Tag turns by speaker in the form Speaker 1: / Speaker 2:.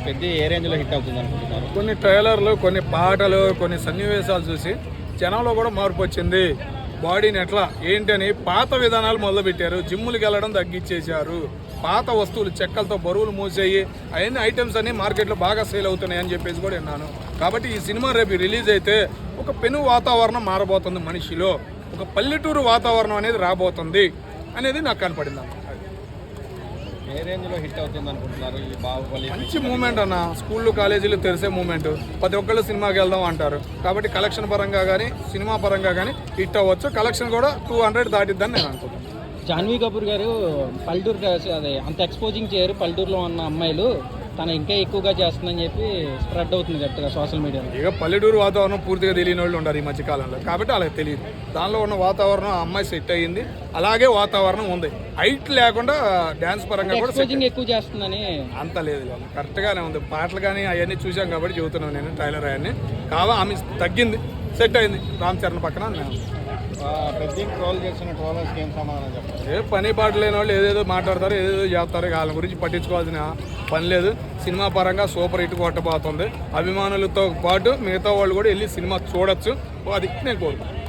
Speaker 1: పెద్ద ఏ రేంజ్లో హిట్ అవుతుంది అనుకుంటున్నారు?
Speaker 2: కొన్ని ట్రైలర్లు, కొన్ని పాటలు, కొన్ని సన్నివేశాలు చూసి జనంలో కూడా మార్పు వచ్చింది. బాడీని ఎట్లా ఏంటి అని పాత విధానాలు మొదలుపెట్టారు. జిమ్ములకి వెళ్ళడం తగ్గించేశారు. పాత వస్తువులు చెక్కలతో బరువులు మూసేయి అవన్నీ ఐటమ్స్ అన్ని మార్కెట్లో బాగా సేల్ అవుతున్నాయి అని చెప్పేసి కూడా విన్నాను. కాబట్టి ఈ సినిమా రేపు రిలీజ్ అయితే ఒక పెను వాతావరణం మారబోతుంది, మనిషిలో ఒక పల్లెటూరు వాతావరణం అనేది రాబోతుంది అనేది నాకు కనపడింది అన్న.
Speaker 1: ఏ రేంజ్లో హిట్ అవుతుంది అనుకుంటున్నారు ఈ బాహుబలి?
Speaker 2: మంచి మూమెంట్ అన్న. స్కూళ్ళు కాలేజీలు తెరిసే మూమెంట్. ప్రతి ఒక్కళ్ళు సినిమాకి వెళ్దాం అంటారు. కాబట్టి కలెక్షన్ పరంగా కానీ సినిమా పరంగా కానీ హిట్ అవ్వచ్చు. కలెక్షన్ కూడా 200 దాటిద్దని నేను అనుకుంటున్నాను.
Speaker 3: జాన్వీ కపూర్ గారు పల్లెటూరు అదే అంత ఎక్స్పోజింగ్ చేయరు, పల్లెటూరులో ఉన్న అమ్మాయిలు తను ఇంకా ఎక్కువగా చేస్తుందని చెప్పి స్ప్రెడ్ అవుతుంది గట్టిగా సోషల్ మీడియాలో.
Speaker 2: ఇక పల్లెటూరు వాతావరణం పూర్తిగా తెలియని వాళ్ళు ఉన్నారు ఈ మధ్యకాలంలో. కాబట్టి అలాగే తెలియదు. దానిలో ఉన్న వాతావరణం ఆ అమ్మాయి సెట్ అయ్యింది. అలాగే వాతావరణం ఉంది. హైట్ లేకుండా డ్యాన్స్ పరంగా కూడా
Speaker 3: ఎక్స్పోజింగ్ ఎక్కువ చేస్తుందని
Speaker 2: అంత లేదు. కరెక్ట్గానే ఉంది. పాటలు కానీ అవన్నీ చూసాం కాబట్టి చెబుతున్నాను నేను. ట్రైలర్ అవన్నీ ఆమె తగ్గింది, సెట్ అయింది. రామ్ చరణ్ పక్కన
Speaker 1: పెద్ద ట్రోల్ చేసిన ట్రోలర్స్కి ఏం సమాధానం చెప్పారు?
Speaker 2: ఏ పని పాట లేని వాళ్ళు ఏదేదో మాట్లాడతారు, ఏదేదో చేస్తారు. వాళ్ళ గురించి పట్టించుకోవాల్సిన పని లేదు. సినిమా పరంగా సూపర్ హిట్ కొట్టబోతుంది. అభిమానులతో పాటు మిగతా వాళ్ళు కూడా వెళ్ళి సినిమా చూడొచ్చు. అది నేను కోరుకుంటున్నాను.